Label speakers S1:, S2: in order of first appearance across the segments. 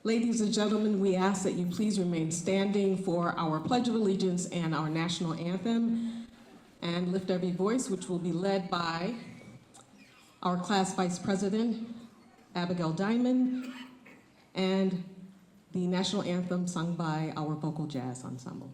S1: Ladies and gentlemen, we ask that you please remain standing for our Pledge of Allegiance and our national anthem, and lift every voice, which will be led by our class vice president, Abigail Diamond, and the national anthem sung by our vocal jazz ensemble.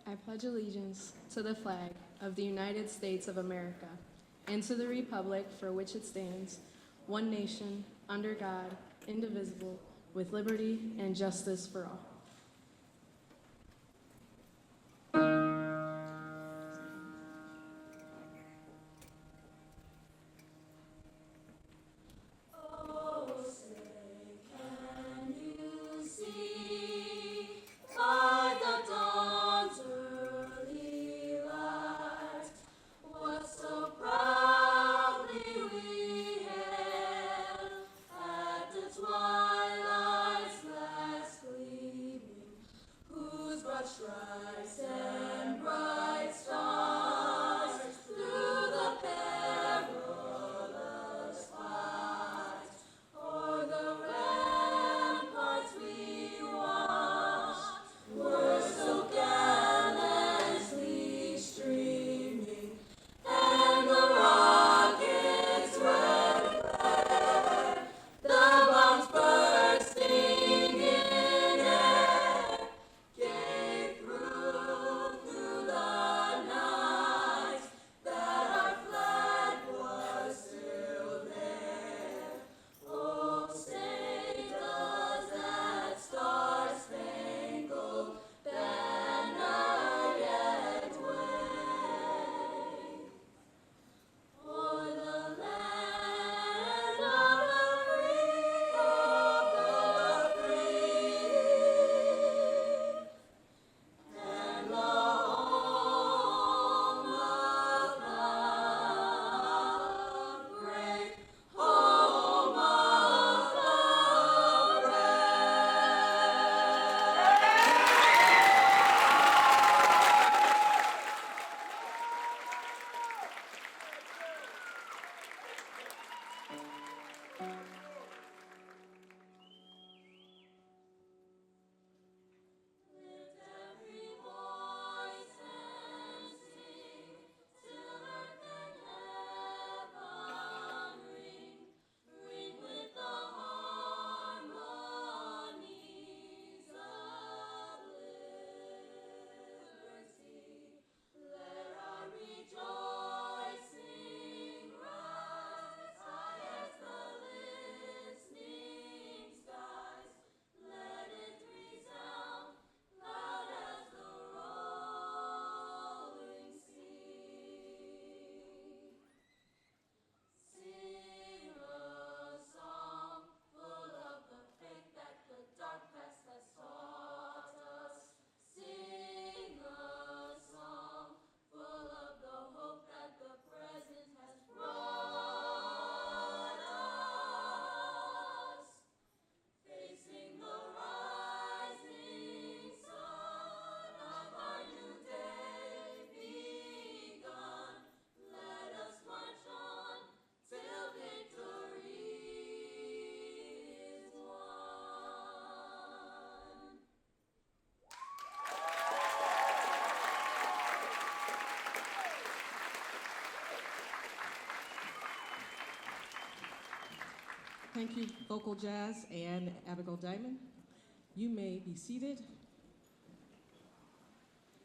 S2: I pledge allegiance to the flag of the United States of America and to the republic for which it stands, one nation, under God, indivisible, with liberty and justice for all.
S1: Thank you, Vocal Jazz and Abigail Diamond. You may be seated.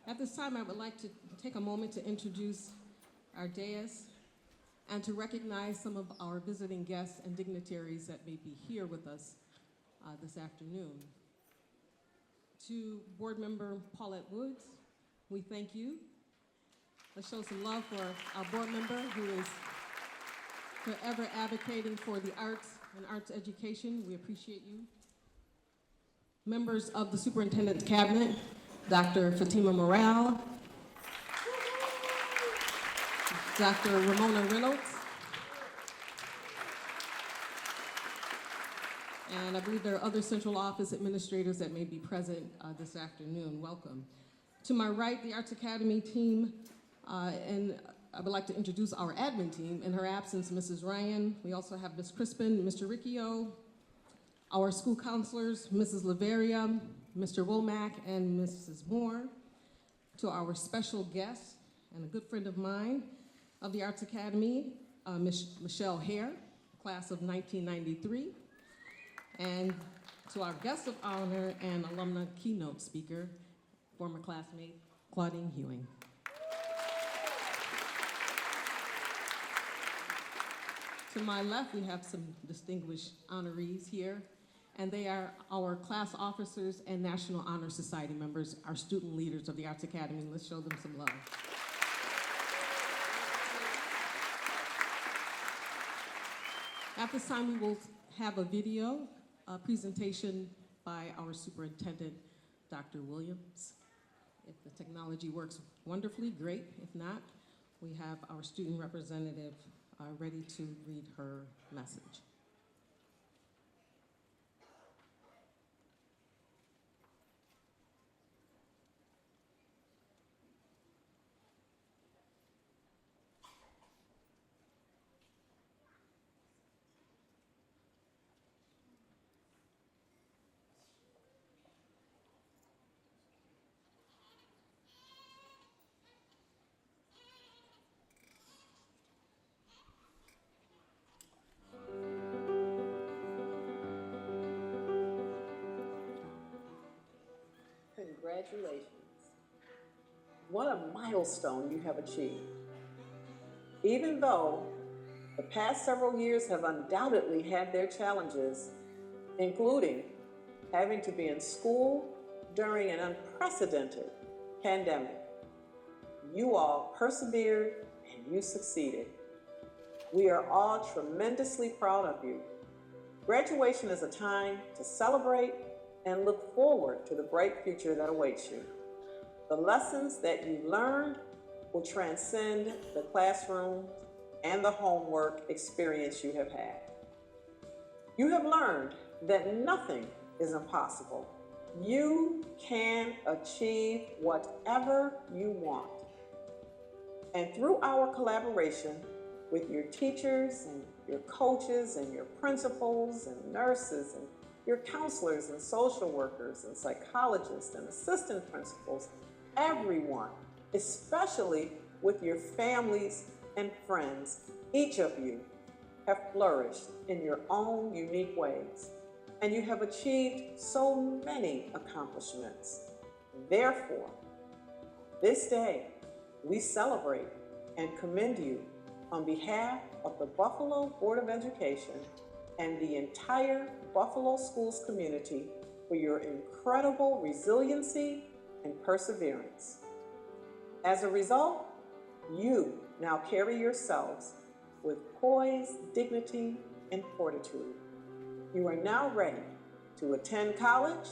S1: At this time, I would like to take a moment to introduce our dais and to recognize some of our visiting guests and dignitaries that may be here with us this afternoon. To Board Member Paulette Woods, we thank you Let's show some love for our board member who is forever advocating for the arts and arts education. We appreciate you. Members of the Superintendent's Cabinet, Dr. Fatima Morale, Dr. Ramona Reynolds, and I believe there are other central office administrators that may be present this afternoon. Welcome. To my right, the Arts Academy team, and I would like to introduce our admin team. In her absence, Mrs. Ryan. We also have Ms. Crispin, Mr. Riccio, our school counselors, Mrs. Laveria, Mr. Womack, and Mrs. Moore. To our special guest and a good friend of mine of the Arts Academy, Ms. Michelle Hare, class of 1993. And to our guest of honor and alumna keynote speaker, former classmate Claudine Hewing. To my left, we have some distinguished honorees here, and they are our class officers and National Honor Society members, our student leaders of the Arts Academy. Let's show them some love. At this time, we will have a video presentation by our superintendent, Dr. Williams. If the technology works wonderfully, great. If not, we have our student representative ready to read her message.
S3: Congratulations. What a milestone you have achieved. Even though the past several years have undoubtedly had their challenges, including having to be in school during an unprecedented pandemic, you all persevered and you succeeded. We are all tremendously proud of you. Graduation is a time to celebrate and look forward to the bright future that awaits you. The lessons that you learned will transcend the classroom and the homework experience you have had. You have learned that nothing is impossible. You can achieve whatever you want. And through our collaboration with your teachers and your coaches and your principals and nurses and your counselors and social workers and psychologists and assistant principals, everyone, especially with your families and friends, each of you have flourished in your own unique ways, and you have achieved so many accomplishments. Therefore, this day, we celebrate and commend you on behalf of the Buffalo Board of Education and the entire Buffalo Schools community for your incredible resiliency and perseverance. As a result, you now carry yourselves with poise, dignity, and fortitude. You are now ready to attend college,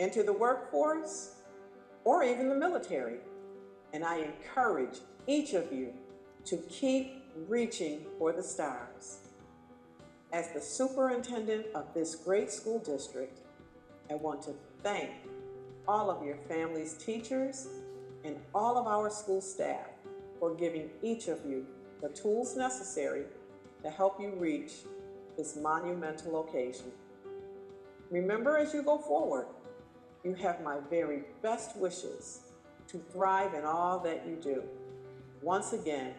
S3: enter the workforce, or even the military. And I encourage each of you to keep reaching for the stars. As the superintendent of this great school district, I want to thank all of your family's teachers and all of our school staff for giving each of you the tools necessary to help you reach this monumental occasion. Remember, as you go forward, you have my very best wishes to thrive in all that you do. Once again,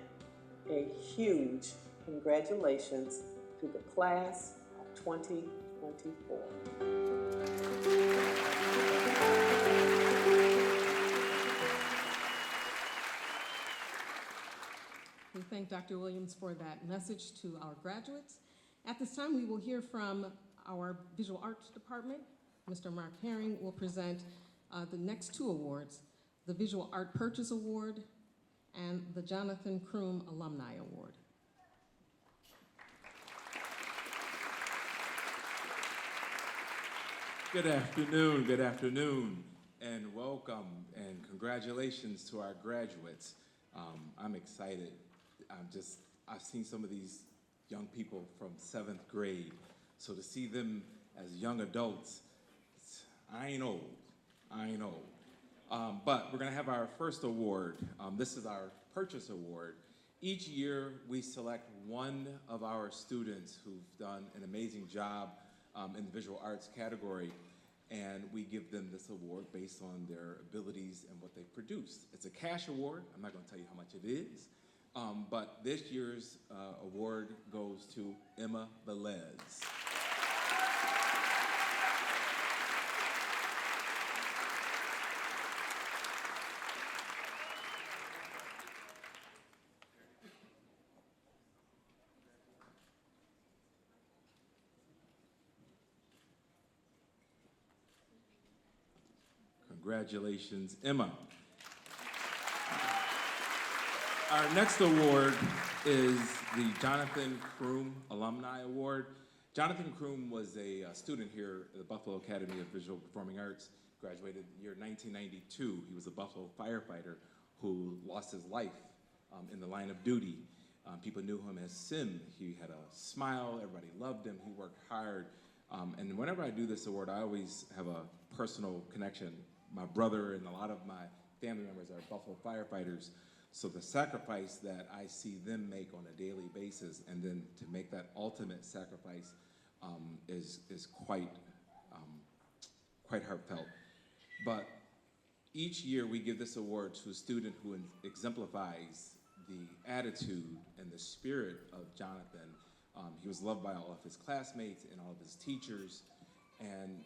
S3: a huge congratulations to the class of 2024.
S1: We thank Dr. Williams for that message to our graduates. At this time, we will hear from our Visual Arts Department. Mr. Mark Herring will present the next two awards, the Visual Art Purchase Award and the Jonathan Croom Alumni Award.
S4: Good afternoon, and welcome, and congratulations to our graduates. I'm excited. I've seen some of these young people from 7th grade, so to see them as young adults, I ain't old. But we're gonna have our first award. This is our Purchase Award. Each year, we select one of our students who've done an amazing job in the visual arts category, and we give them this award based on their abilities and what they've produced. It's a cash award. I'm not gonna tell you how much it is, but this year's award goes to Emma Velez. Congratulations, Emma. Our next award is the Jonathan Croom Alumni Award. Jonathan Croom was a student here at the Buffalo Academy of Visual Performing Arts, graduated the year 1992. He was a Buffalo firefighter who lost his life in the line of duty. People knew him as Sim. He had a smile, everybody loved him, he worked hard. And whenever I do this award, I always have a personal connection. My brother and a lot of my family members are Buffalo firefighters, so the sacrifice that I see them make on a daily basis, and then to make that ultimate sacrifice is quite heartfelt. But each year we give this award to a student who exemplifies the attitude and the spirit of Jonathan. He was loved by all of his classmates and all of his teachers, and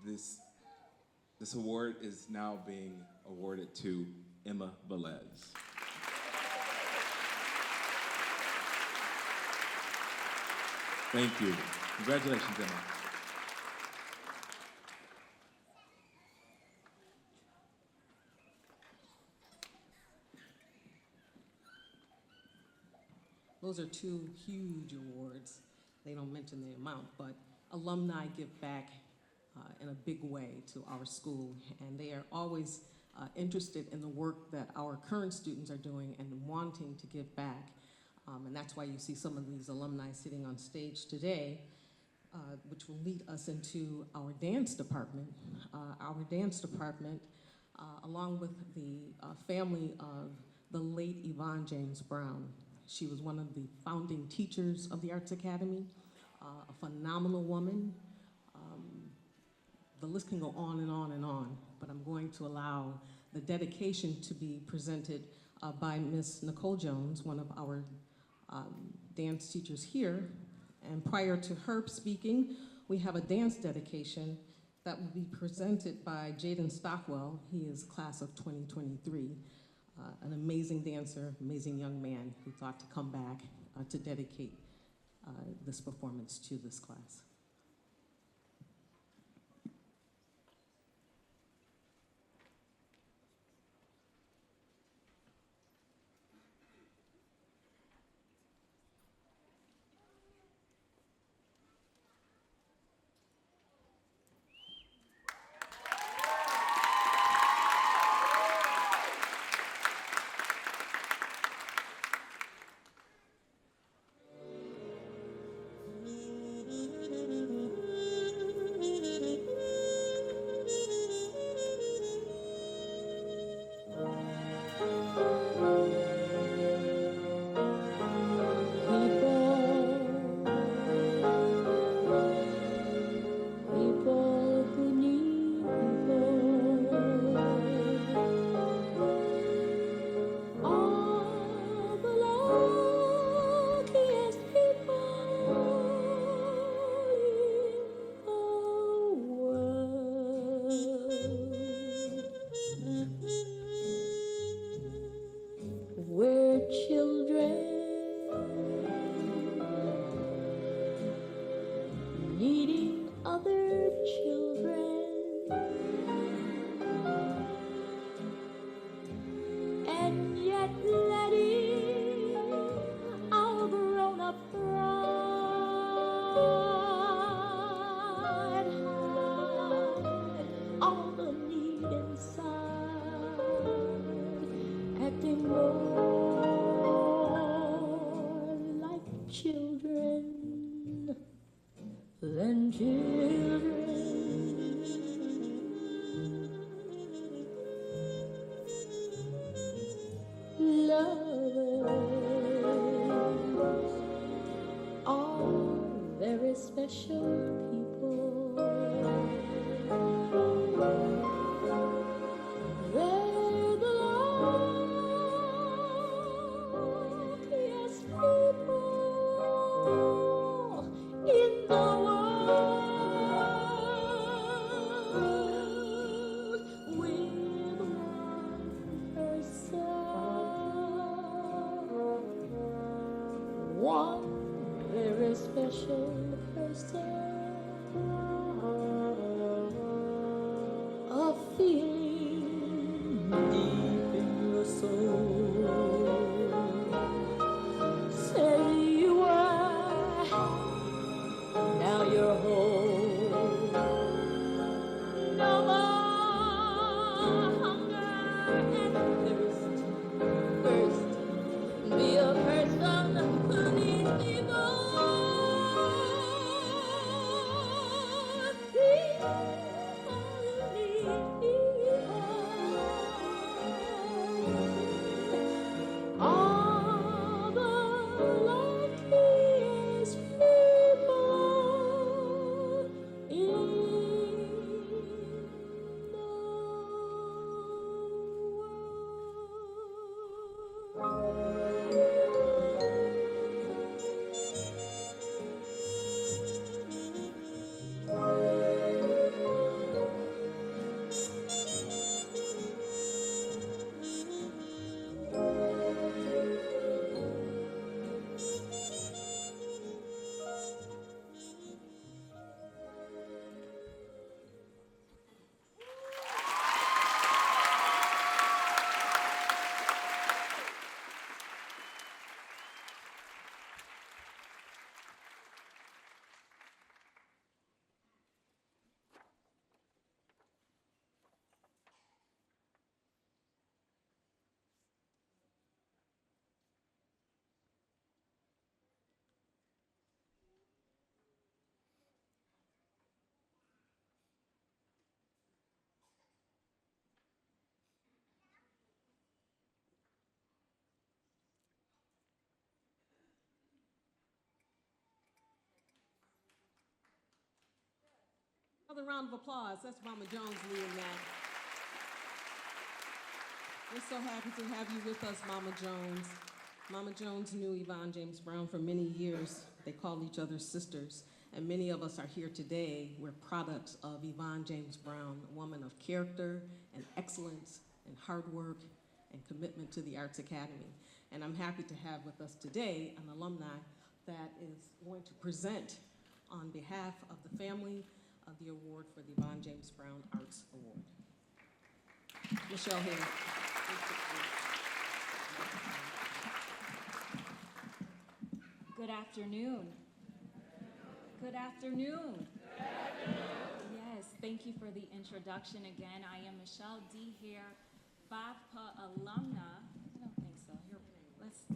S4: this award is now being awarded to Emma Velez. Thank you. Congratulations, Emma.
S1: Those are two huge awards. They don't mention the amount, but alumni give back in a big way to our school, and they are always interested in the work that our current students are doing and wanting to give back. And that's why you see some of these alumni sitting on stage today, which will lead us into our dance department. Our dance department, along with the family of the late Yvonne James Brown. She was one of the founding teachers of the Arts Academy, a phenomenal woman. The list can go on and on and on, but I'm going to allow the dedication to be presented by Miss Nicole Jones, one of our dance teachers here. And prior to her speaking, we have a dance dedication that will be presented by Jaden Stockwell. He is class of 2023, an amazing dancer, amazing young man who thought to come back to dedicate this performance to this class.
S5: more like children than children. Lovers are very special people. They're the luckiest people in the world. With one very special person, a feeling deep in your soul says you are now you're whole. No more hunger and thirst. Be a person who needs people. All the luckiest people in the
S1: Another round of applause. That's Mama Jones leading that. We're so happy to have you with us, Mama Jones. Mama Jones knew Yvonne James Brown for many years. They called each other sisters, and many of us are here today. We're products of Yvonne James Brown, a woman of character and excellence and hard work and commitment to the Arts Academy. And I'm happy to have with us today an alumni that is going to present on behalf of the family of the award for the Yvonne James Brown Arts Award. Michelle here.
S6: Good afternoon. Good afternoon. Yes, thank you for the introduction again. I am Michelle D. Hare, BAVPA alumna. I don't think so. Here,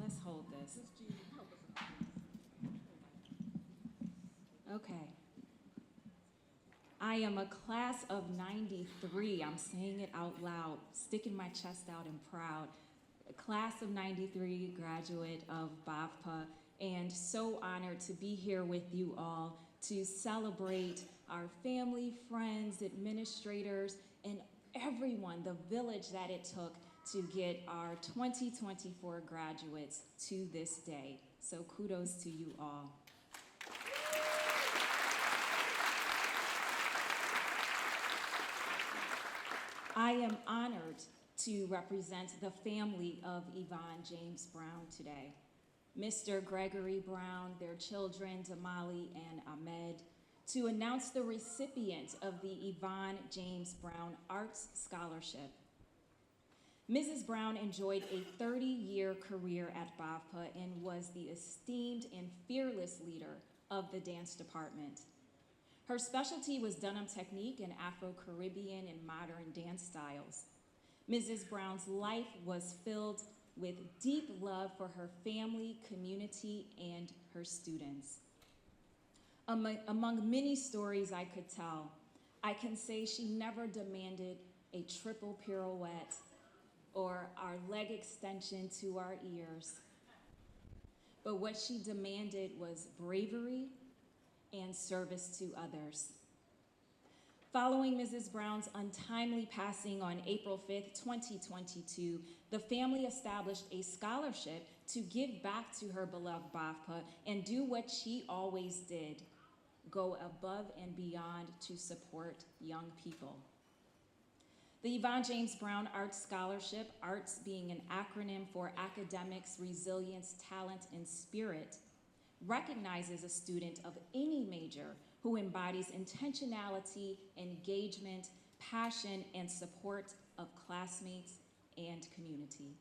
S6: let's hold this. Okay. I am a class of 93. I'm saying it out loud, sticking my chest out and proud. A class of 93, graduate of BAVPA, and so honored to be here with you all to celebrate our family, friends, administrators, and everyone, the village that it took to get our 2024 graduates to this day. So kudos to you all. I am honored to represent the family of Yvonne James Brown today. Mr. Gregory Brown, their children, Damali and Ahmed, to announce the recipient of the Yvonne James Brown Arts Scholarship. Mrs. Brown enjoyed a 30-year career at BAVPA and was the esteemed and fearless leader of the dance department. Her specialty was Dunham technique and Afro-Caribbean and modern dance styles. Mrs. Brown's life was filled with deep love for her family, community, and her students. Among many stories I could tell, I can say she never demanded a triple pirouette or our leg extension to our ears. But what she demanded was bravery and service to others. Following Mrs. Brown's untimely passing on April 5th, 2022, the family established a scholarship to give back to her beloved Bavpa and do what she always did, go above and beyond to support young people. The Yvonne James Brown Arts Scholarship, ARTS being an acronym for Academics, Resilience, Talent, and Spirit, recognizes a student of any major who embodies intentionality, engagement, passion, and support of classmates and community.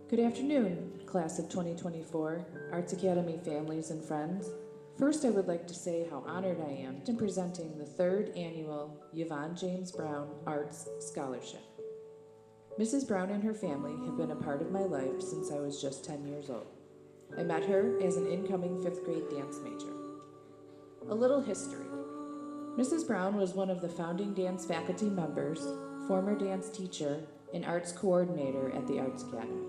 S7: Good afternoon, class of 2024, Arts Academy families and friends. First, I would like to say how honored I am in presenting the 3rd annual Yvonne James Brown Arts Scholarship. Mrs. Brown and her family have been a part of my life since I was just 10 years old. I met her as an incoming 5th grade dance major. A little history. Mrs. Brown was one of the founding dance faculty members, former dance teacher, and arts coordinator at the Arts Academy.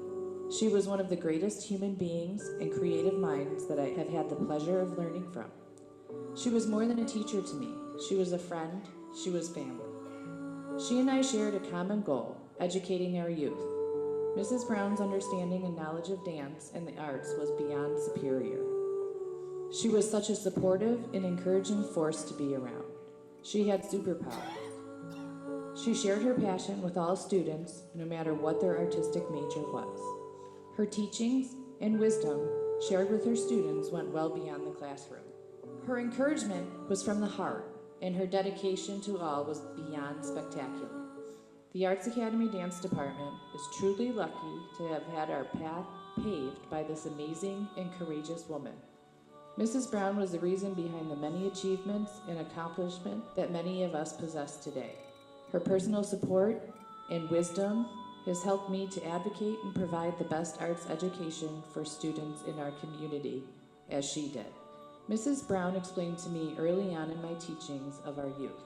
S7: She was one of the greatest human beings and creative minds that I have had the pleasure of learning from. She was more than a teacher to me. She was a friend. She was family. She and I shared a common goal, educating our youth. Mrs. Brown's understanding and knowledge of dance and the arts was beyond superior. She was such a supportive and encouraging force to be around. She had superpowers. She shared her passion with all students, no matter what their artistic major was. Her teachings and wisdom shared with her students went well beyond the classroom. Her encouragement was from the heart, and her dedication to all was beyond spectacular. The Arts Academy Dance Department is truly lucky to have had our path paved by this amazing and courageous woman. Mrs. Brown was the reason behind the many achievements and accomplishments that many of us possess today. Her personal support and wisdom has helped me to advocate and provide the best arts education for students in our community, as she did. Mrs. Brown explained to me early on in my teachings of our youth.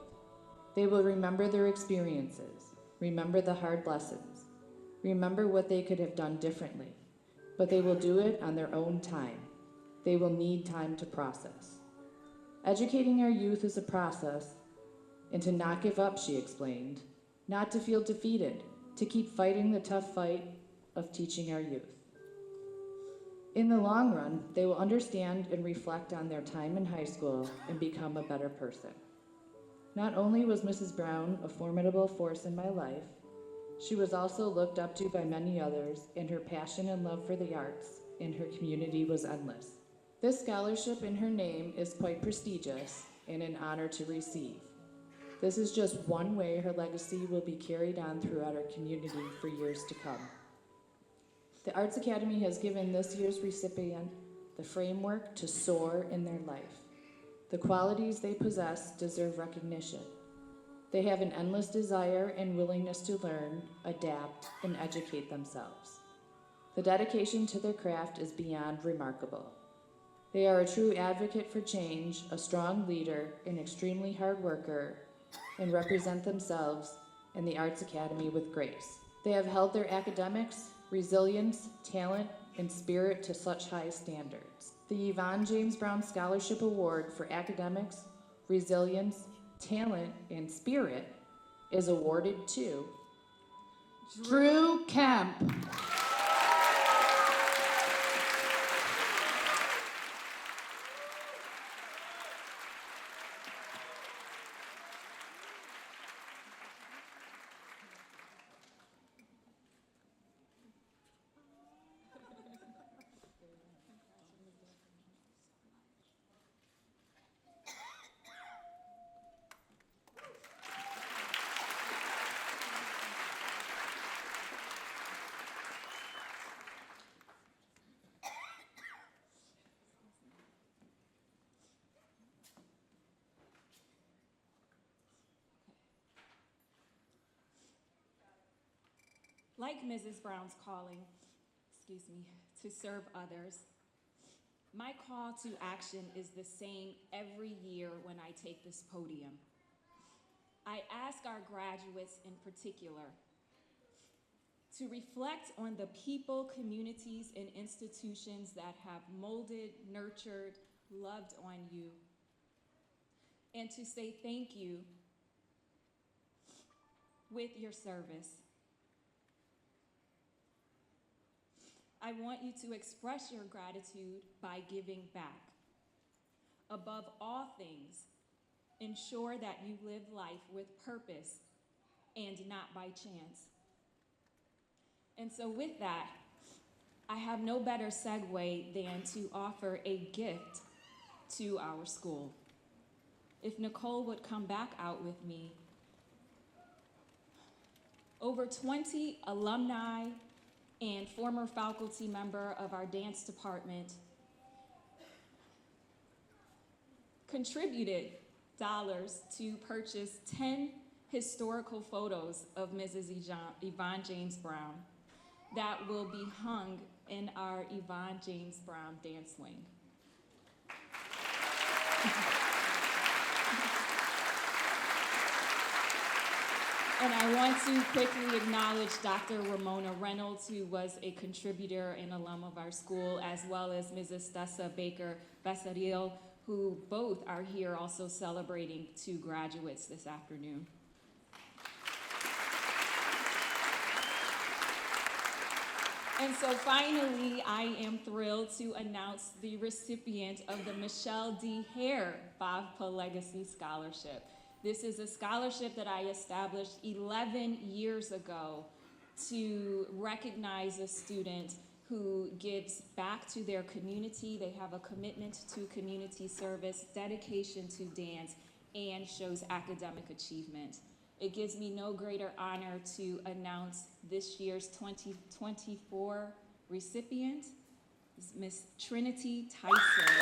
S7: They will remember their experiences, remember the hard lessons, remember what they could have done differently, but they will do it on their own time. They will need time to process. Educating our youth is a process, and to not give up, she explained, not to feel defeated, to keep fighting the tough fight of teaching our youth. In the long run, they will understand and reflect on their time in high school and become a better person. Not only was Mrs. Brown a formidable force in my life, she was also looked up to by many others, and her passion and love for the arts in her community was endless. This scholarship in her name is quite prestigious and an honor to receive. This is just one way her legacy will be carried on throughout our community for years to come. The Arts Academy has given this year's recipient the framework to soar in their life. The qualities they possess deserve recognition. They have an endless desire and willingness to learn, adapt, and educate themselves. The dedication to their craft is beyond remarkable. They are a true advocate for change, a strong leader, an extremely hard worker, and represent themselves and the Arts Academy with grace. They have held their academics, resilience, talent, and spirit to such high standards. The Yvonne James Brown Scholarship Award for Academics, Resilience, Talent, and Spirit is awarded to Drew Kemp.
S6: Like Mrs. Brown's calling, to serve others, my call to action is the same every year when I take this podium. I ask our graduates in particular to reflect on the people, communities, and institutions that have molded, nurtured, loved on you, and to say thank you with your service. I want you to express your gratitude by giving back. Above all things, ensure that you live life with purpose and not by chance. And so with that, I have no better segue than to offer a gift to our school. If Nicole would come back out with me, over 20 alumni and former faculty member of our dance department contributed dollars to purchase 10 historical photos of Mrs. Yvonne James Brown that will be hung in our Yvonne James Brown dance wing. And I want to quickly acknowledge Dr. Ramona Reynolds, who was a contributor and alum of our school, as well as Mrs. Stessa Baker Besaril, who both are here also celebrating 2 graduates this afternoon. And so finally, I am thrilled to announce the recipient of the Michelle D. Hare FAVPA Legacy Scholarship. This is a scholarship that I established 11 years ago to recognize a student who gives back to their community. They have a commitment to community service, dedication to dance, and shows academic achievement. It gives me no greater honor to announce this year's 2024 recipient, Miss Trinity Tyson.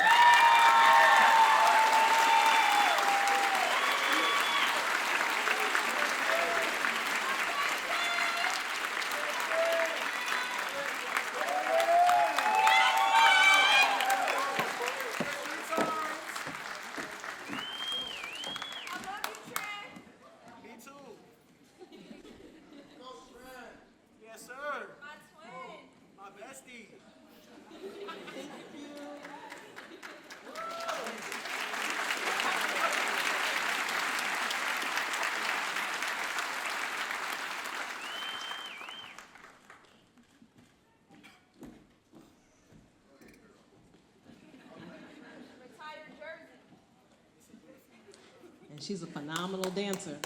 S1: And she's a phenomenal dancer.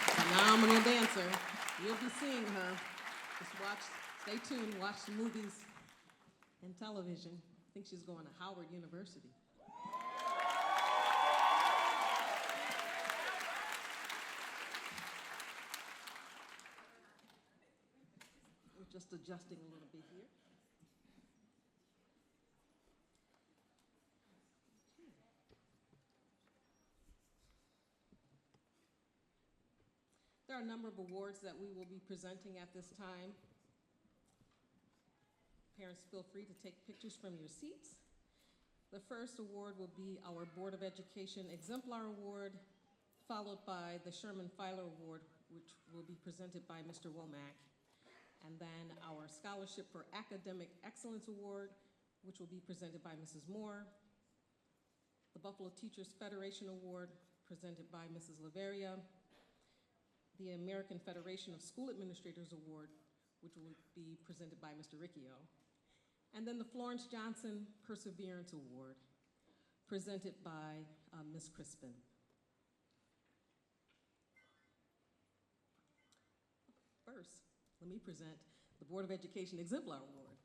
S1: Phenomenal dancer. You'll be seeing her. Just watch, stay tuned, watch the movies and television. I think she's going to Howard University. We're just adjusting a little bit here. There are a number of awards that we will be presenting at this time. Parents, feel free to take pictures from your seats. The first award will be our Board of Education Exemplar Award, followed by the Sherman Filer Award, which will be presented by Mr. Womack. And then our Scholarship for Academic Excellence Award, which will be presented by Mrs. Moore. The Buffalo Teachers Federation Award, presented by Mrs. Laveria. The American Federation of School Administrators Award, which will be presented by Mr. Riccio. And then the Florence Johnson Perseverance Award, presented by Ms. Crispin. First, let me present the Board of Education Exemplar Award.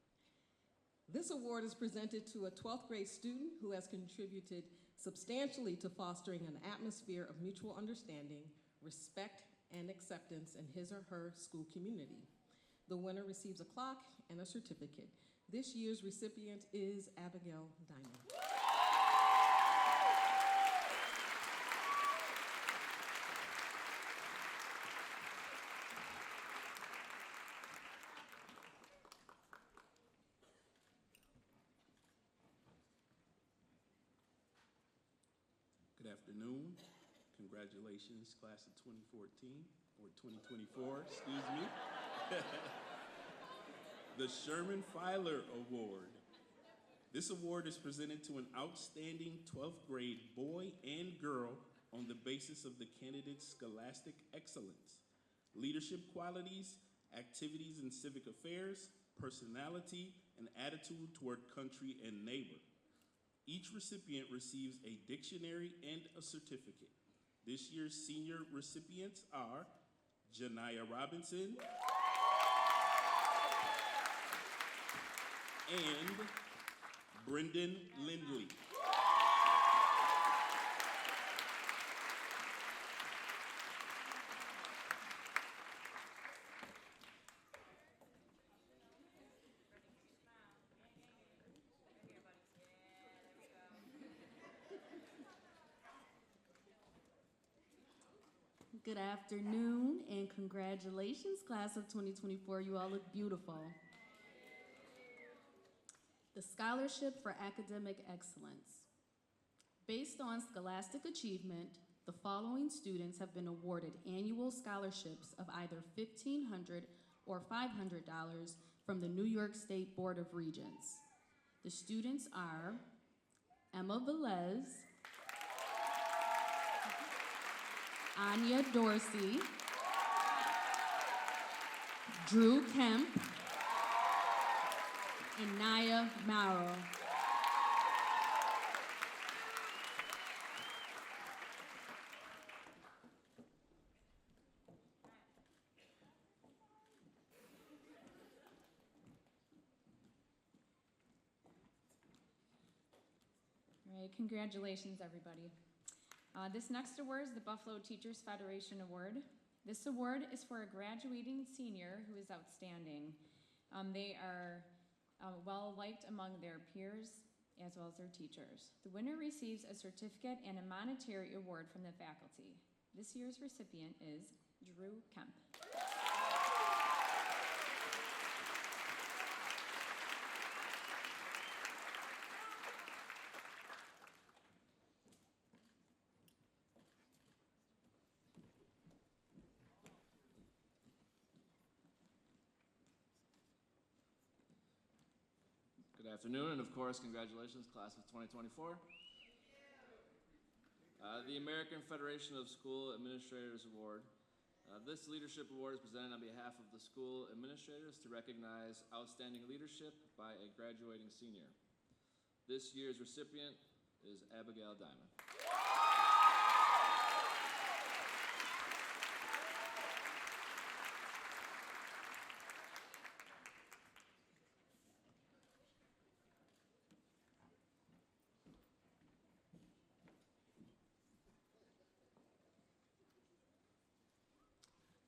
S1: This award is presented to a 12th grade student who has contributed substantially to fostering an atmosphere of mutual understanding, respect, and acceptance in his or her school community. The winner receives a clock and a certificate. This year's recipient is Abigail Diamond.
S8: afternoon. Congratulations, class of 2014, or 2024, excuse me. The Sherman Filer Award. This award is presented to an outstanding 12th grade boy and girl on the basis of the candidate's scholastic excellence, leadership qualities, activities in civic affairs, personality, and attitude toward country and neighbor. Each recipient receives a dictionary and a certificate. This year's senior recipients are Janiyah Robinson and Brendan Lindley.
S9: Good afternoon and congratulations, class of 2024. You all look beautiful. The Scholarship for Academic Excellence. Based on scholastic achievement, the following students have been awarded annual scholarships of either $1,500 or $500 from the New York State Board of Regents. The students are Emma Velez, Anya Dorsey, Drew Kemp, and Naya Mauro.
S10: All right, congratulations, everybody. This next award is the Buffalo Teachers Federation Award. This award is for a graduating senior who is outstanding. They are well-liked among their peers as well as their teachers. The winner receives a certificate and a monetary award from the faculty. This year's recipient is Drew Kemp.
S11: Good afternoon, and of course, congratulations, class of 2024. The American Federation of School Administrators Award. This leadership award is presented on behalf of the school administrators to recognize outstanding leadership by a graduating senior. This year's recipient is Abigail Diamond.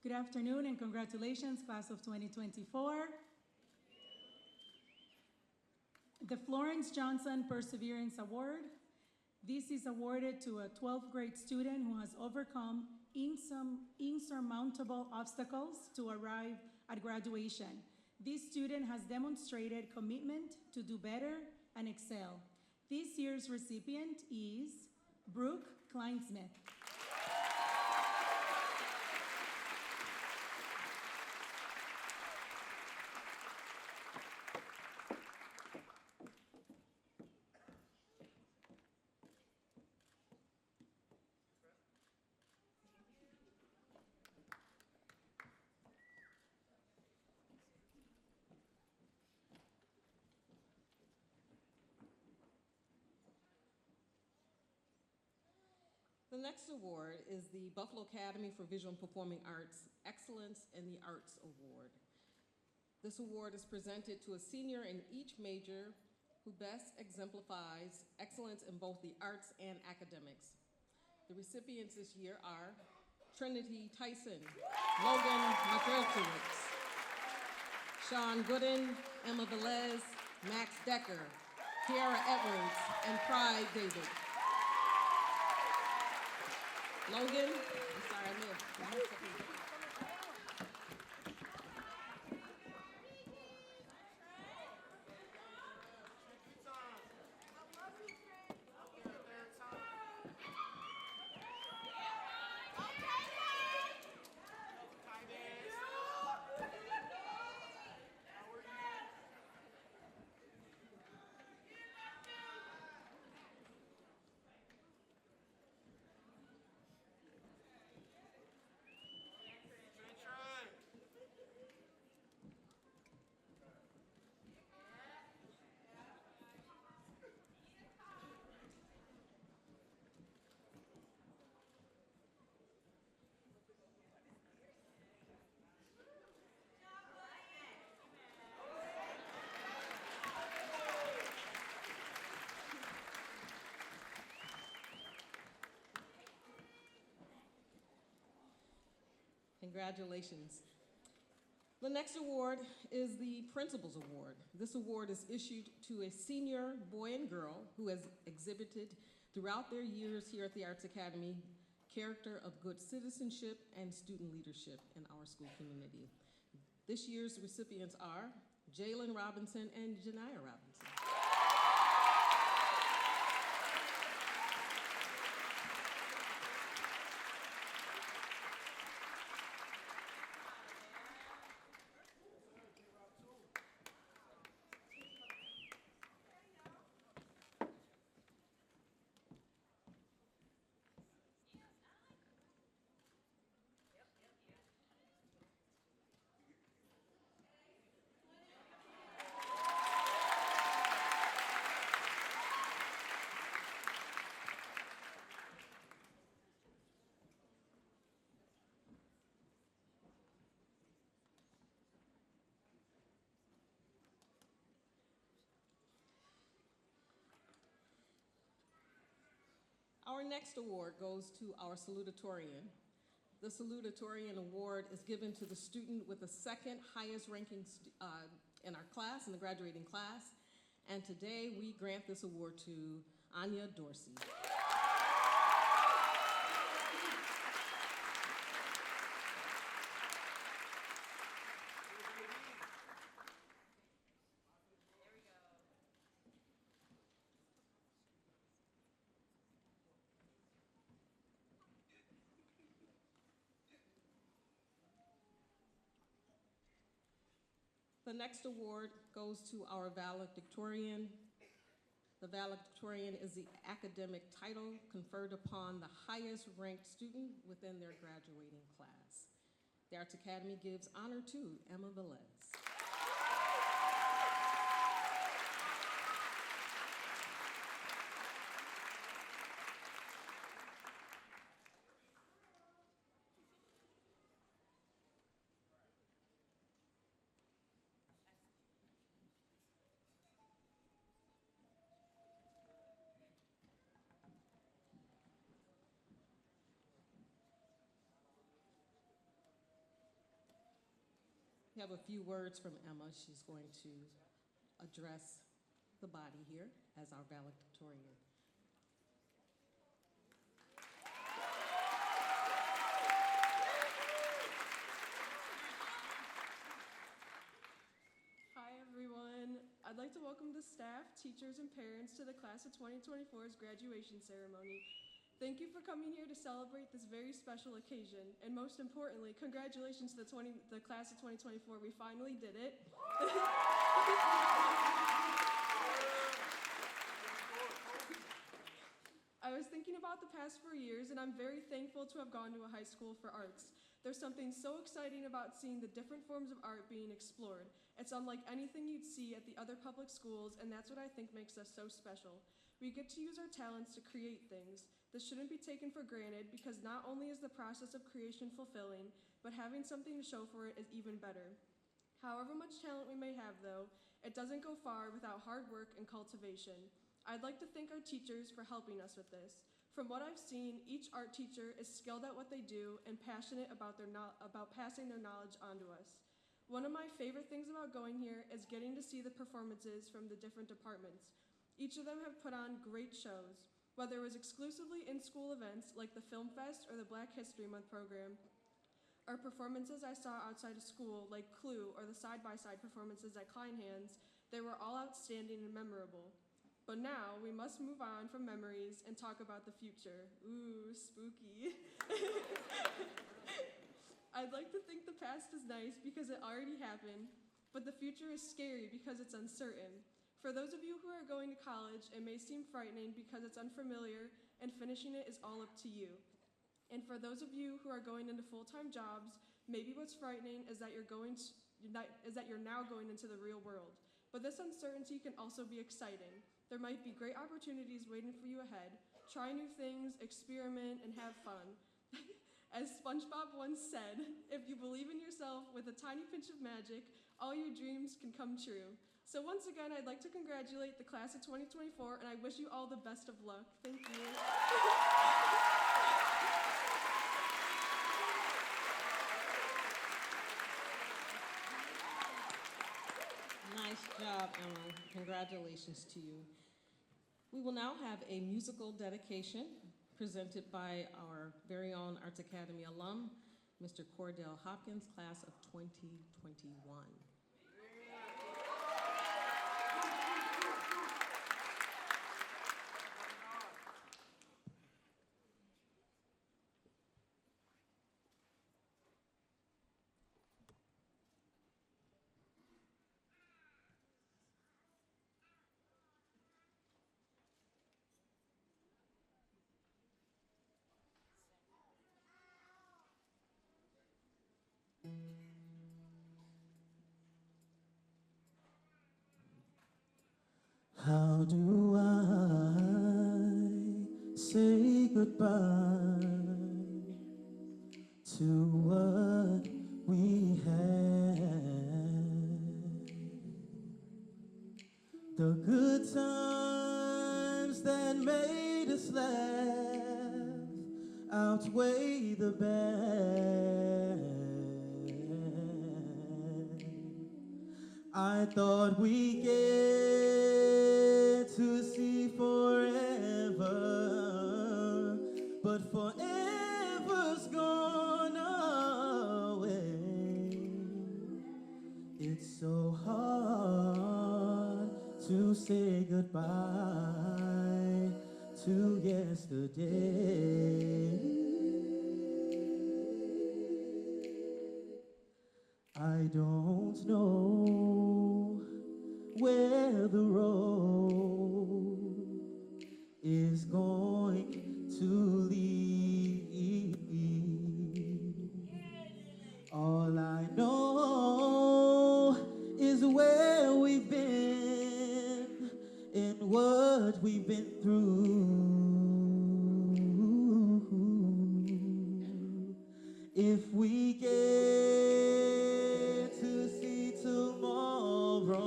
S12: Good afternoon and congratulations, class of 2024. The Florence Johnson Perseverance Award. This is awarded to a 12th grade student who has overcome insurmountable obstacles to arrive at graduation. This student has demonstrated commitment to do better and excel. This year's recipient is Brooke Kleinsmith.
S1: The next award is the Buffalo Academy for Visual and Performing Arts Excellence in the Arts Award. This award is presented to a senior in each major who best exemplifies excellence in both the arts and academics. The recipients this year are Trinity Tyson, Logan McEltowitz, Sean Gooden, Emma Velez, Max Decker, Kiara Edwards, and Pride David. Logan, I'm sorry, I missed. Congratulations. The next award is the Principal's Award. This award is issued to a senior boy and girl who has exhibited throughout their years here at the Arts Academy character of good citizenship and student leadership in our school community. This year's recipients are Jalen Robinson and Janiah Robinson. Our next award goes to our Salutatorian. The Salutatorian Award is given to the student with the second highest ranking in our class, in the graduating class. And today we grant this award to Anya Dorsey. The next award goes to our valedictorian. The valedictorian is the academic title conferred upon the highest ranked student within their graduating class. The Arts Academy gives honor to Emma Velez. We have a few words from Emma. She's going to address the body here as our valedictorian.
S2: Hi, everyone. I'd like to welcome the staff, teachers, and parents to the Class of 2024's graduation ceremony. Thank you for coming here to celebrate this very special occasion. And most importantly, congratulations to the Class of 2024. We finally did it. I was thinking about the past 4 years, and I'm very thankful to have gone to a high school for arts. There's something so exciting about seeing the different forms of art being explored. It's unlike anything you'd see at the other public schools, and that's what I think makes us so special. We get to use our talents to create things. This shouldn't be taken for granted because not only is the process of creation fulfilling, but having something to show for it is even better. However much talent we may have, though, it doesn't go far without hard work and cultivation. I'd like to thank our teachers for helping us with this. From what I've seen, each art teacher is skilled at what they do and passionate about passing their knowledge on to us. One of my favorite things about going here is getting to see the performances from the different departments. Each of them have put on great shows. Whether it was exclusively in-school events like the Film Fest or the Black History Month program, or performances I saw outside of school like Clue or the side-by-side performances at Kleinhans, they were all outstanding and memorable. But now we must move on from memories and talk about the future. Ooh, spooky. I'd like to think the past is nice because it already happened, but the future is scary because it's uncertain. For those of you who are going to college, it may seem frightening because it's unfamiliar and finishing it is all up to you. And for those of you who are going into full-time jobs, maybe what's frightening is that you're now going into the real world. But this uncertainty can also be exciting. There might be great opportunities waiting for you ahead. Try new things, experiment, and have fun. As SpongeBob once said, if you believe in yourself with a tiny pinch of magic, all your dreams can come true. So once again, I'd like to congratulate the Class of 2024, and I wish you all the best of luck. Thank you.
S1: Nice job, Emma. Congratulations to you. We will now have a musical dedication presented by our very own Arts Academy alum, Mr. Cordell Hopkins, class of 2021.
S13: How do I say goodbye to what we had? The good times that made us laugh outweigh the bad. I thought we get to see forever, but forever's gone away. It's so hard to say goodbye to yesterday. I don't know where the road is going to lead. All I know is where we've been and what we've been through. If we get to see tomorrow,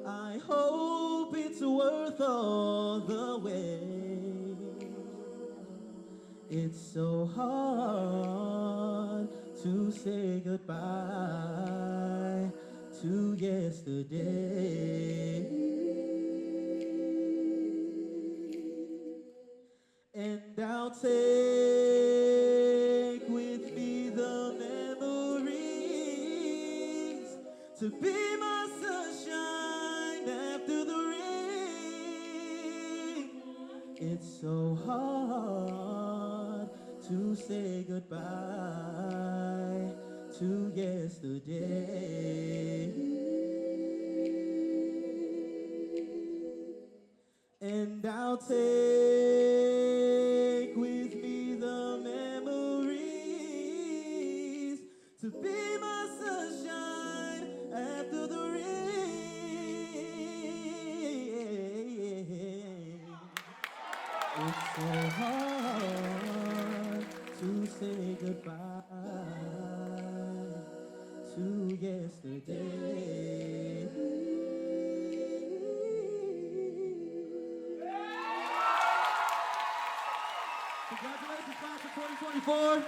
S13: I hope it's worth all the wait. It's so hard to say goodbye to yesterday. And I'll take with me the memories to be my sunshine after the rain. It's so hard to say goodbye to yesterday. And I'll take with me the memories to be my sunshine after the rain. It's so hard to say goodbye to yesterday. Congratulations, class of 2024.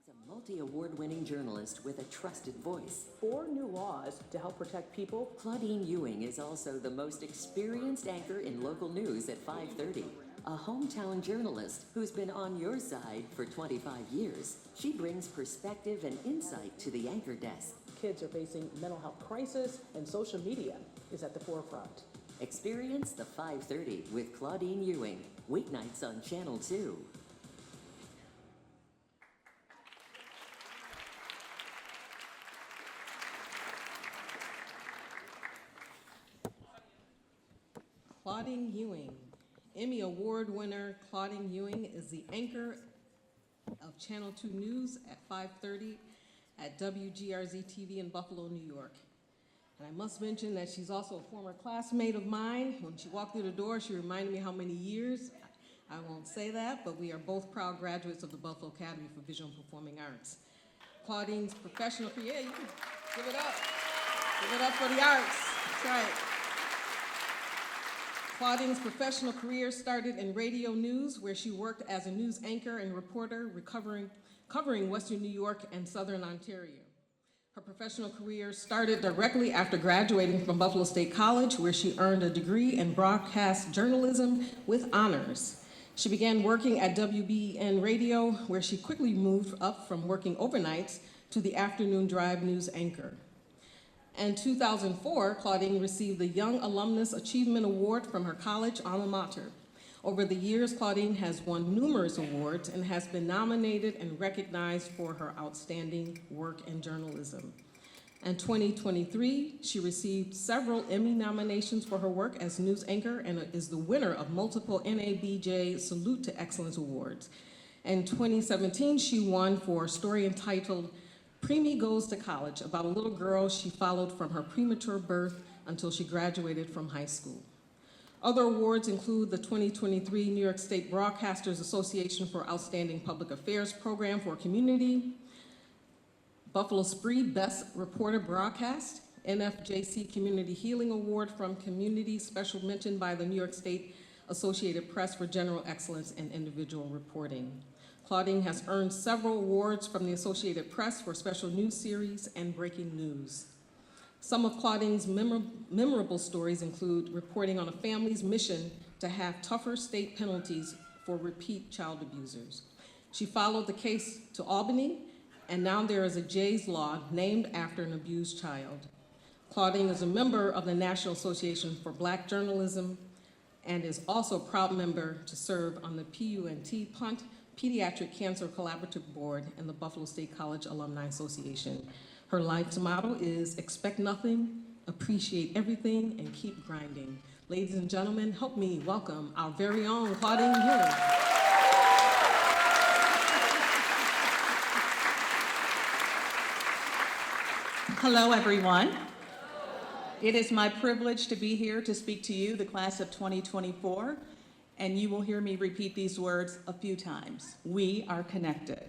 S14: A multi-award-winning journalist with a trusted voice.
S3: 4 new laws to help protect people.
S14: Claudine Ewing is also the most experienced anchor in local news at 5:30. A hometown journalist who's been on your side for 25 years. She brings perspective and insight to the anchor desk.
S3: Kids are facing mental health crisis, and social media is at the forefront.
S14: Experience the 5:30 with Claudine Ewing, weeknights on Channel 2.
S1: Claudine Ewing. Emmy Award winner Claudine Ewing is the anchor of Channel 2 News at 5:30 at WGRZ TV in Buffalo, New York. And I must mention that she's also a former classmate of mine. When she walked through the door, she reminded me how many years. I won't say that, but we are both proud graduates of the Buffalo Academy for Visual and Performing Arts. Claudine's professional career, yeah, you can give it up. Give it up for the arts. That's right. Claudine's professional career started in radio news, where she worked as a news anchor and reporter covering Western New York and Southern Ontario. Her professional career started directly after graduating from Buffalo State College, where she earned a degree in broadcast journalism with honors. She began working at WBN Radio, where she quickly moved up from working overnights to the afternoon drive news anchor. In 2004, Claudine received the Young Alumnus Achievement Award from her college alma mater. Over the years, Claudine has won numerous awards and has been nominated and recognized for her outstanding work in journalism. In 2023, she received several Emmy nominations for her work as news anchor and is the winner of multiple NABJ Salute to Excellence Awards. In 2017, she won for a story entitled Preemie Goes to College, about a little girl she followed from her premature birth until she graduated from high school. Other awards include the 2023 New York State Broadcasters Association for Outstanding Public Affairs Program for Community, Buffalo Spree Best Reporter Broadcast, NFJC Community Healing Award from Community, special mention by the New York State Associated Press for general excellence in individual reporting. Claudine has earned several awards from the Associated Press for special news series and breaking news. Some of Claudine's memorable stories include reporting on a family's mission to have tougher state penalties for repeat child abusers. She followed the case to Albany, and now there is a Jay's Law named after an abused child. Claudine is a member of the National Association for Black Journalism and is also a proud member to serve on the PUNT Punt Pediatric Cancer Collaborative Board and the Buffalo State College Alumni Association. Her life's motto is expect nothing, appreciate everything, and keep grinding. Ladies and gentlemen, help me welcome our very own Claudine Ewing.
S15: Hello, everyone. It is my privilege to be here to speak to you, the class of 2024, and you will hear me repeat these words a few times. We are connected.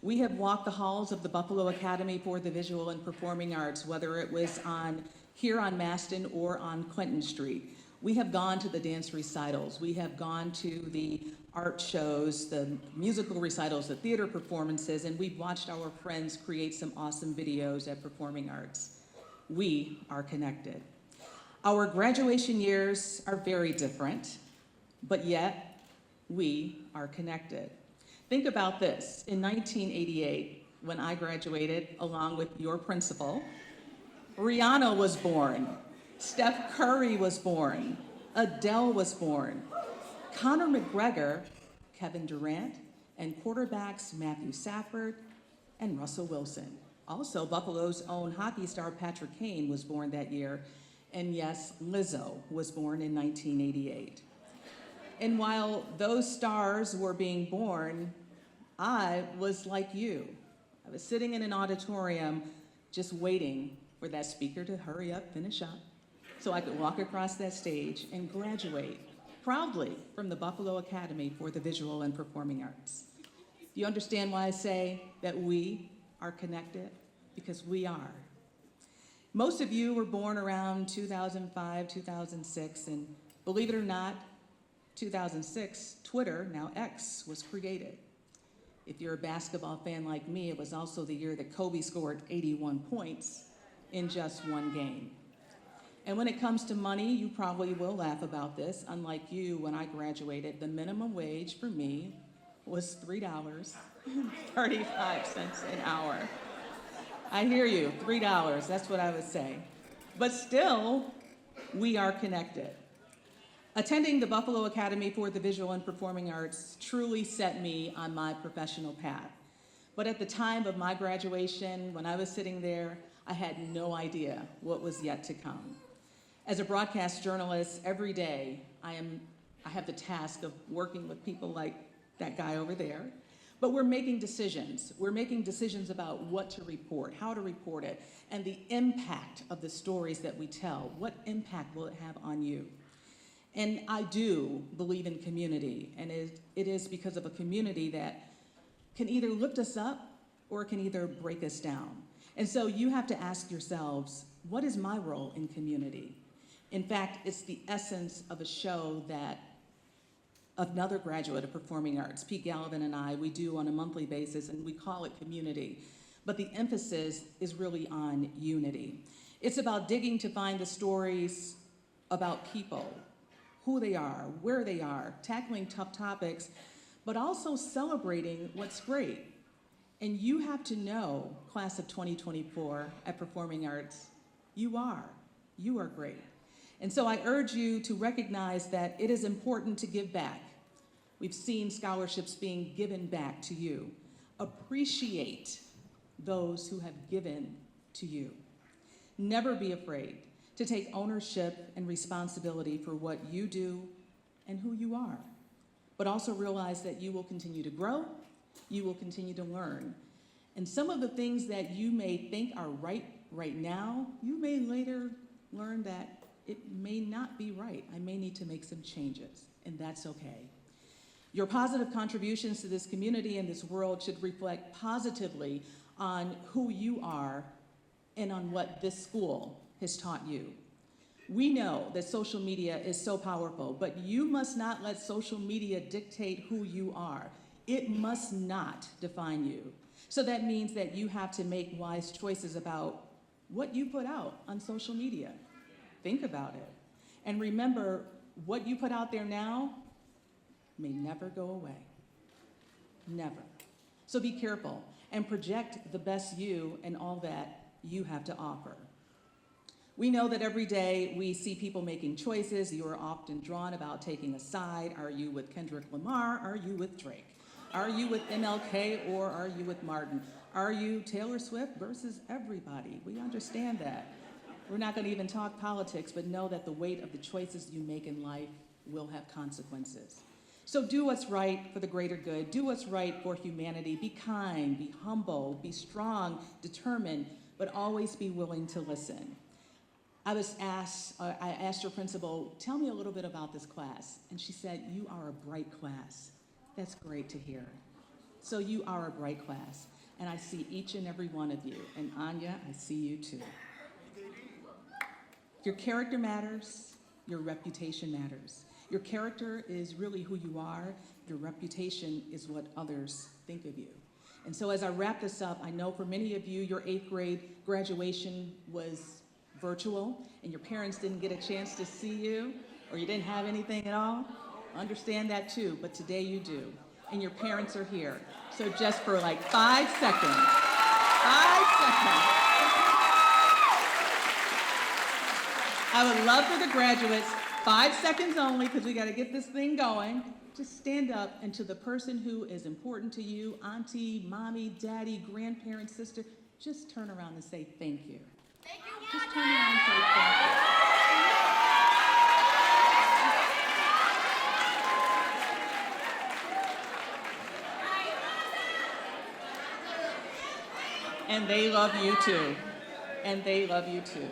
S15: We have walked the halls of the Buffalo Academy for the Visual and Performing Arts, whether it was here on Maston or on Clinton Street. We have gone to the dance recitals. We have gone to the art shows, the musical recitals, the theater performances, and we've watched our friends create some awesome videos at Performing Arts. We are connected. Our graduation years are very different, but yet we are connected. Think about this. In 1988, when I graduated, along with your principal, Rihanna was born, Steph Curry was born, Adele was born, Conor McGregor, Kevin Durant, and quarterbacks Matthew Stafford and Russell Wilson. Also, Buffalo's own hockey star Patrick Kane was born that year, and yes, Lizzo was born in 1988. And while those stars were being born, I was like you. I was sitting in an auditorium just waiting for that speaker to hurry up, finish up, so I could walk across that stage and graduate proudly from the Buffalo Academy for the Visual and Performing Arts. Do you understand why I say that we are connected? Because we are. Most of you were born around 2005, 2006, and believe it or not, 2006, Twitter, now X, was created. If you're a basketball fan like me, it was also the year that Kobe scored 81 points in just one game. And when it comes to money, you probably will laugh about this. Unlike you, when I graduated, the minimum wage for me was $3.35 an hour. I hear you, $3, that's what I would say. But still, we are connected. Attending the Buffalo Academy for the Visual and Performing Arts truly set me on my professional path. But at the time of my graduation, when I was sitting there, I had no idea what was yet to come. As a broadcast journalist, every day I have the task of working with people like that guy over there, but we're making decisions. We're making decisions about what to report, how to report it, and the impact of the stories that we tell. What impact will it have on you? And I do believe in community, and it is because of a community that can either lift us up or it can either break us down. And so you have to ask yourselves, what is my role in community? In fact, it's the essence of a show that another graduate of performing arts, Pete Gallivan and I, we do on a monthly basis, and we call it Community. But the emphasis is really on unity. It's about digging to find the stories about people, who they are, where they are, tackling tough topics, but also celebrating what's great. And you have to know, class of 2024 at Performing Arts, you are great. And so I urge you to recognize that it is important to give back. We've seen scholarships being given back to you. Appreciate those who have given to you. Never be afraid to take ownership and responsibility for what you do and who you are. But also realize that you will continue to grow, you will continue to learn. And some of the things that you may think are right now, you may later learn that it may not be right. I may need to make some changes, and that's okay. Your positive contributions to this community and this world should reflect positively on who you are and on what this school has taught you. We know that social media is so powerful, but you must not let social media dictate who you are. It must not define you. So that means that you have to make wise choices about what you put out on social media. Think about it. And remember, what you put out there now may never go away. Never. So be careful and project the best you and all that you have to offer. We know that every day we see people making choices. You are often drawn about taking a side. Are you with Kendrick Lamar? Are you with Drake? Are you with MLK or are you with Martin? Are you Taylor Swift versus everybody? We understand that. We're not going to even talk politics, but know that the weight of the choices you make in life will have consequences. So do what's right for the greater good. Do what's right for humanity. Be kind, be humble, be strong, determined, but always be willing to listen. I asked your principal, tell me a little bit about this class. And she said, you are a bright class. That's great to hear. So you are a bright class. And I see each and every one of you. And Anya, I see you too. Your character matters. Your reputation matters. Your character is really who you are. Your reputation is what others think of you. And so as I wrap this up, I know for many of you, your 8th grade graduation was virtual, and your parents didn't get a chance to see you, or you didn't have anything at all. Understand that too, but today you do, and your parents are here. So just for like 5 seconds, 5 seconds. I would love for the graduates, 5 seconds only, because we got to get this thing going. Just stand up, and to the person who is important to you, auntie, mommy, daddy, grandparent, sister, just turn around and say thank you. Thank you. Just turn around and say thank you. And they love you too. And they love you too.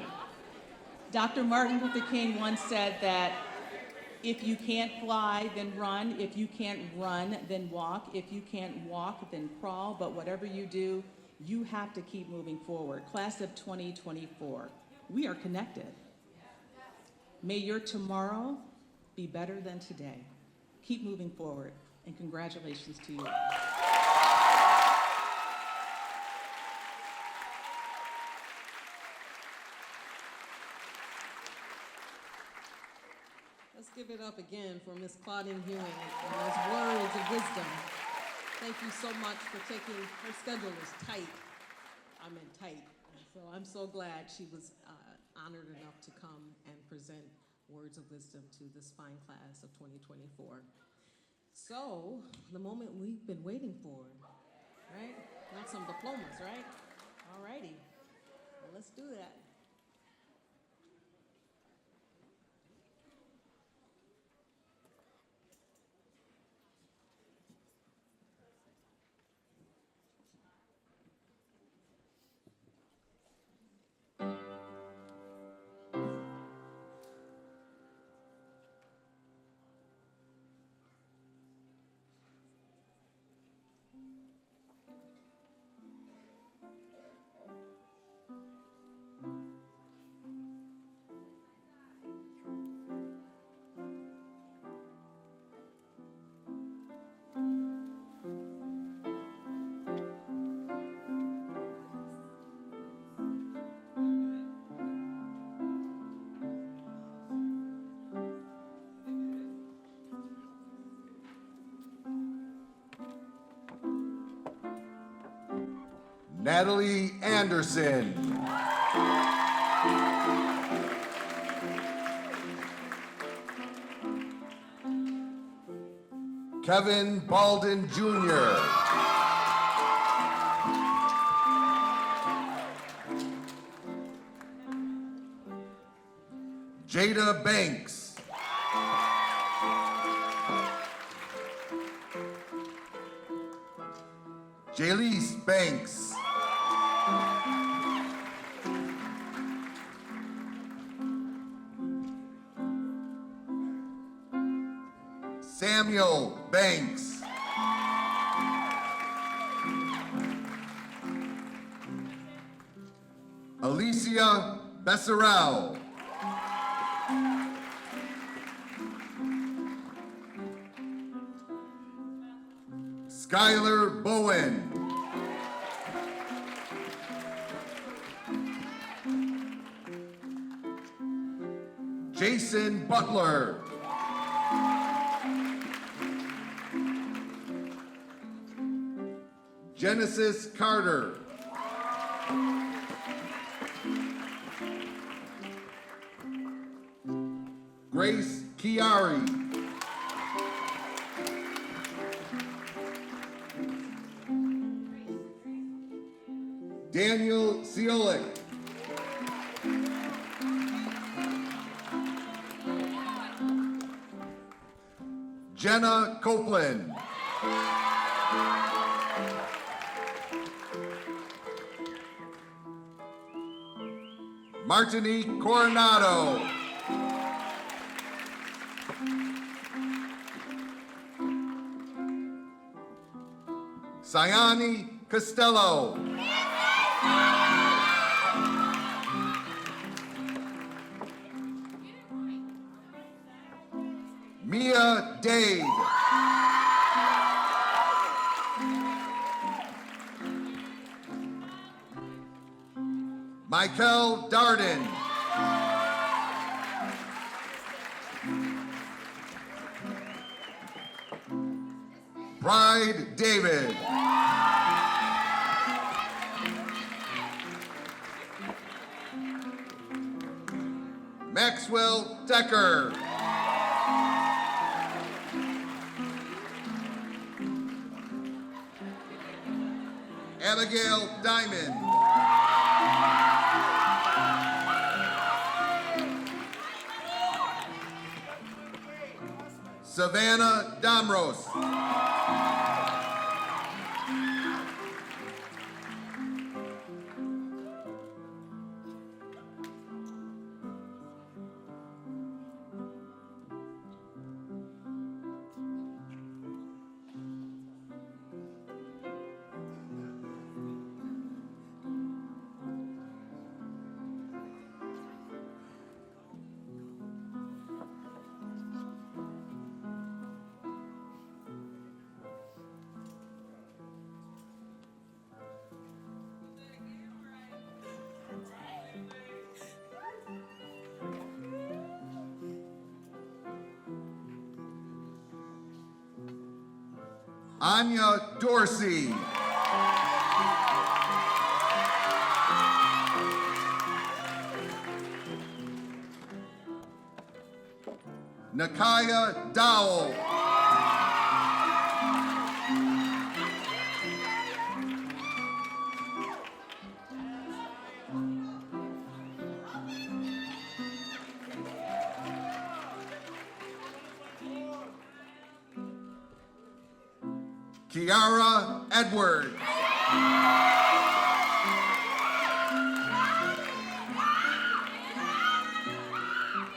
S15: Dr. Martin Luther King once said that if you can't fly, then run. If you can't run, then walk. If you can't walk, then crawl. But whatever you do, you have to keep moving forward. Class of 2024, we are connected. May your tomorrow be better than today. Keep moving forward, and congratulations to you.
S1: Let's give it up again for Ms. Claudine Ewing and those words of wisdom. Thank you so much for taking, her schedule is tight. I meant tight. So I'm so glad she was honored enough to come and present words of wisdom to this fine class of 2024. So, the moment we've been waiting for, right? Not some diplomas, right? All righty, well, let's do that.
S16: Natalie Anderson. Kevin Balden Jr. Jada Banks. Jalise Banks. Samuel Banks. Alicia Besserell. Skylar Bowen. Jason Butler. Genesis Carter. Grace Chiari. Daniel Ciolik. Jenna Copeland. Martinique Coronado. Sayani Costello. Mia Dade. Michael Darden. Bride David. Maxwell Decker. Abigail Diamond. Savannah Damros. Anya Dorsey. Nakaya Dowell. Kiara Edward.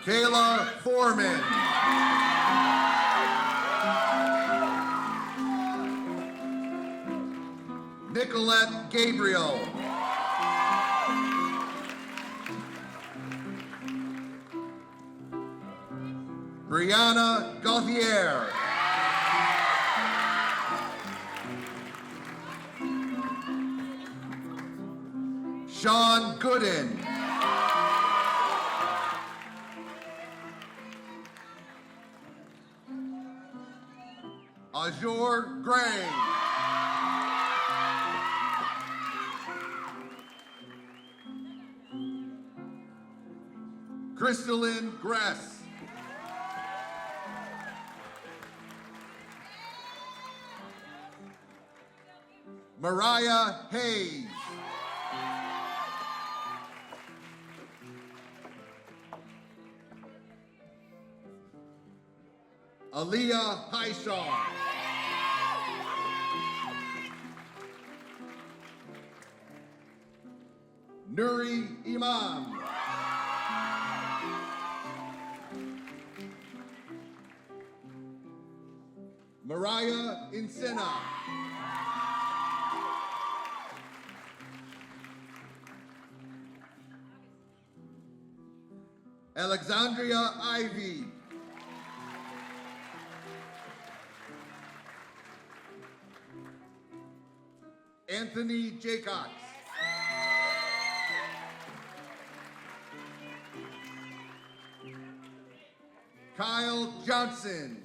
S16: Kayla Foreman. Nicolette Gabriel. Brianna Gauthier. Sean Gooden. Azure Gray. Crystalline Gress. Mariyh Hayes. Aaliyah Highshaw. Nuri Imam. Mariyh Insinna. Alexandria Ivy. Anthony Jaycox. Kyle Johnson.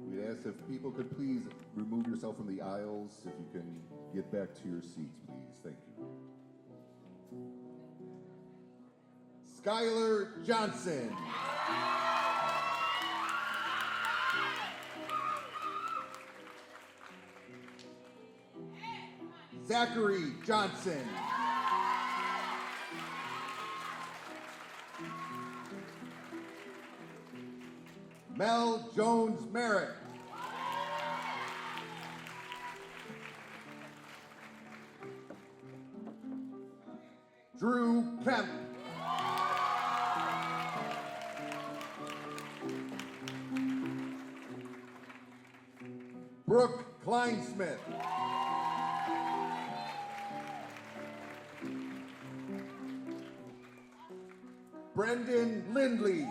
S17: We'd ask if people could please remove yourself from the aisles, if you can get back to your seats, please. Thank you.
S16: Skylar Johnson. Zachary Johnson. Mel Jones Merritt. Drew Kemp. Brooke Kleinsmith. Brendan Lindley.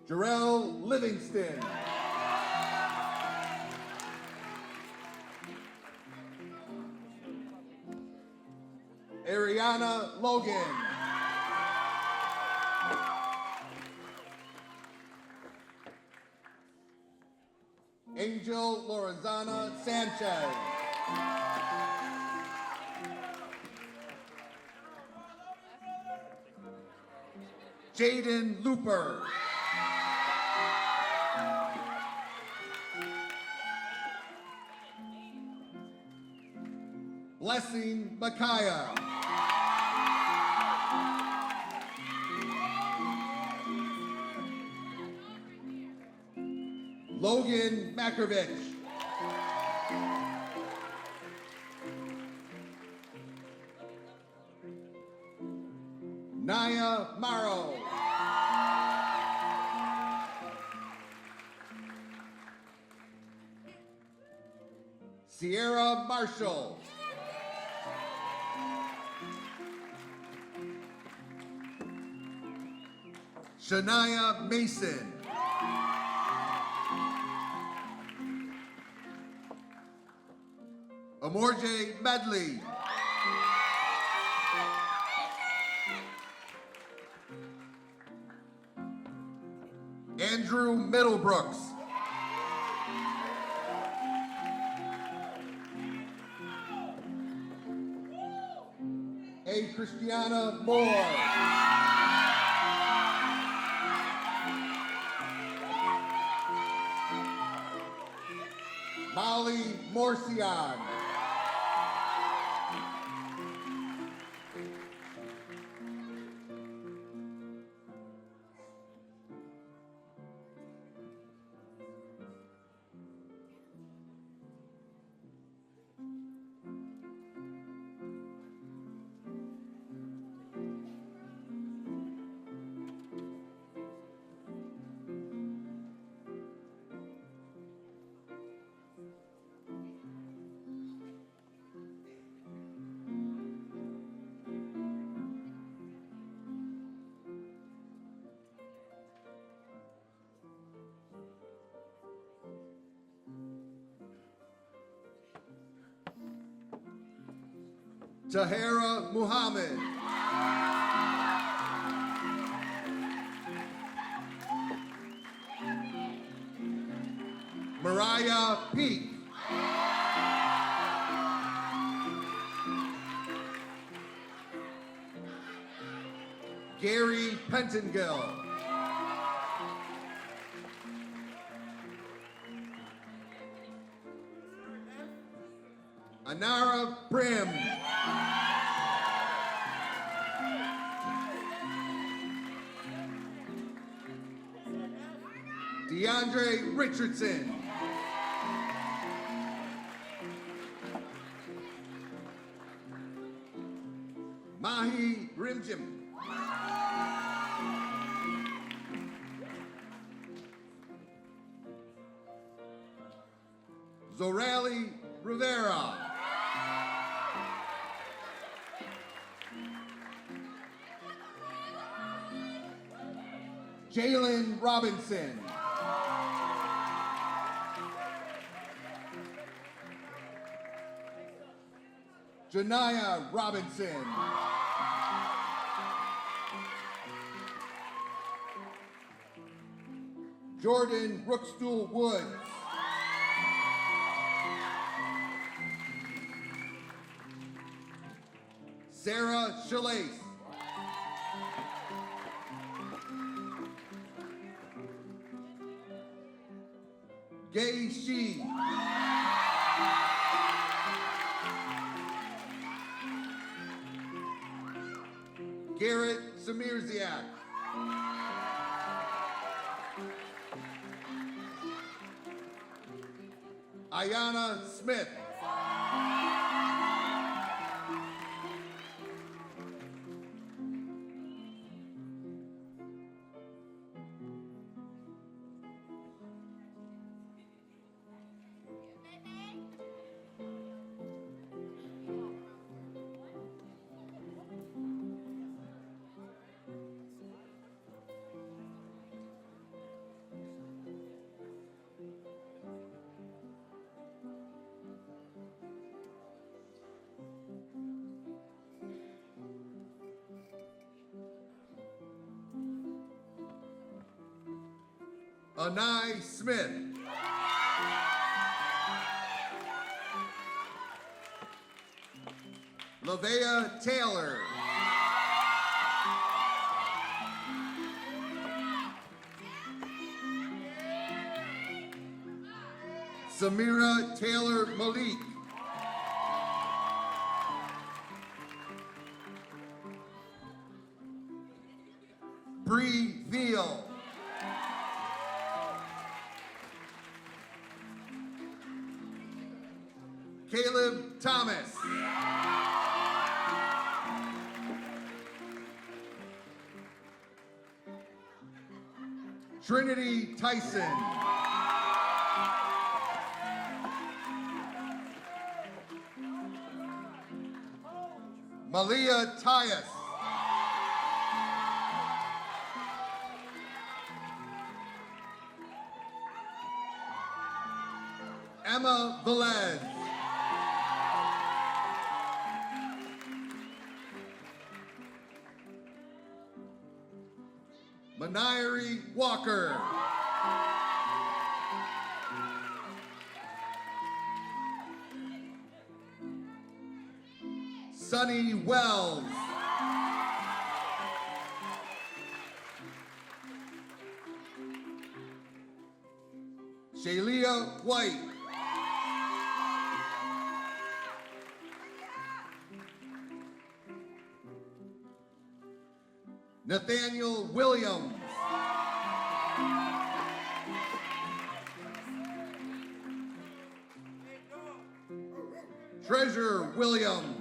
S16: Jarrell Livingston. Ariana Logan. Angel Lorazana Sanchez. Jaden Looper. Blessing Micaiah. Logan Makovich. Naya Morrow. Sierra Marshall. Shania Mason. Amorje Medley. Andrew Middlebrooks. A. Christiana Moore. Molly Morcion. Tahira Muhammad. Mariyh Peak. Gary Pentongill. Anara Prim. DeAndre Richardson. Mahi Rimjim. Zorali Rivera. Jalen Robinson. Janaya Robinson. Jordan Rookstool Woods. Sarah Shalais. Gay Shi. Garrett Samirziak. Ayana Smith. Anai Smith. Lavea Taylor. Samira Taylor Malik. Bree Veal. Caleb Thomas. Trinity Tyson. Malia Tyus. Emma Velez. Maniri Walker. Sunny Wells. Shalia White. Nathaniel Williams. Treasure Williams.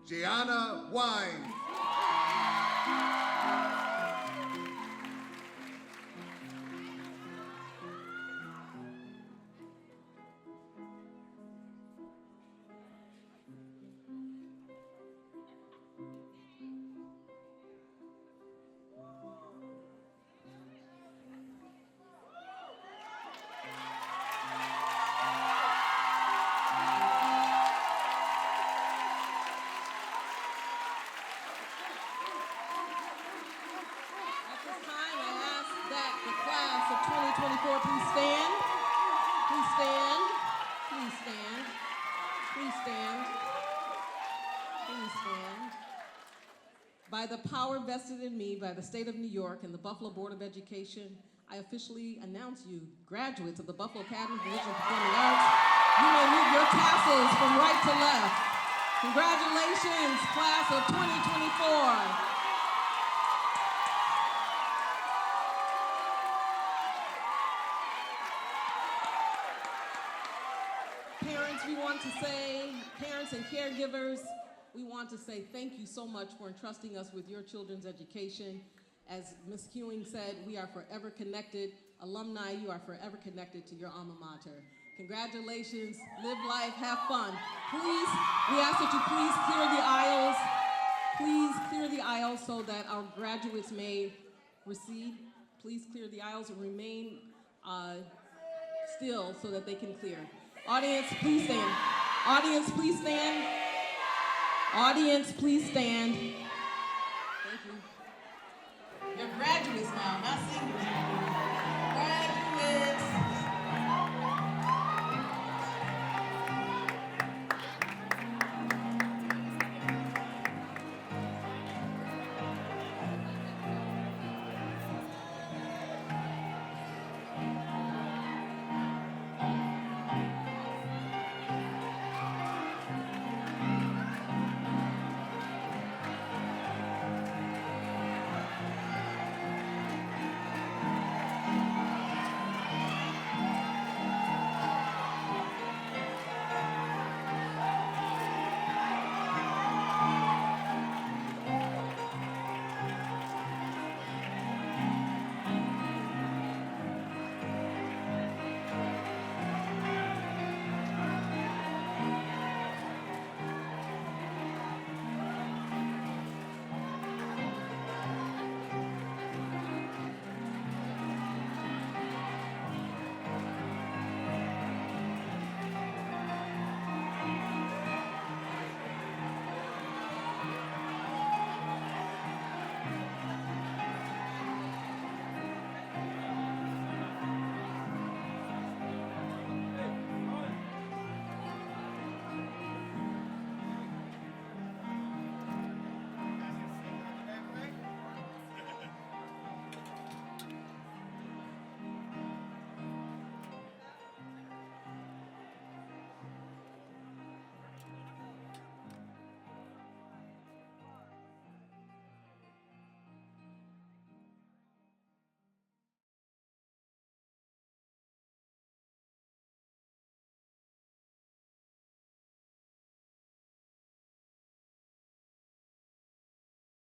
S16: Gianna Wine.
S1: 2024, please stand. Please stand. Please stand. Please stand. Please stand. By the power vested in me by the state of New York and the Buffalo Board of Education, I officially announce you graduates of the Buffalo Academy of Visual Performing Arts. You may move your tassels from right to left. Congratulations, class of 2024. Parents and caregivers, we want to say thank you so much for entrusting us with your children's education. As Ms. Hewing said, we are forever connected. Alumni, you are forever connected to your alma mater. Congratulations, live life, have fun. Please, we ask that you please clear the aisles. Please clear the aisles so that our graduates may recede. Please clear the aisles and remain still so that they can clear. Audience, please stand. Audience, please stand. Audience, please stand. Thank you. You're graduates now, not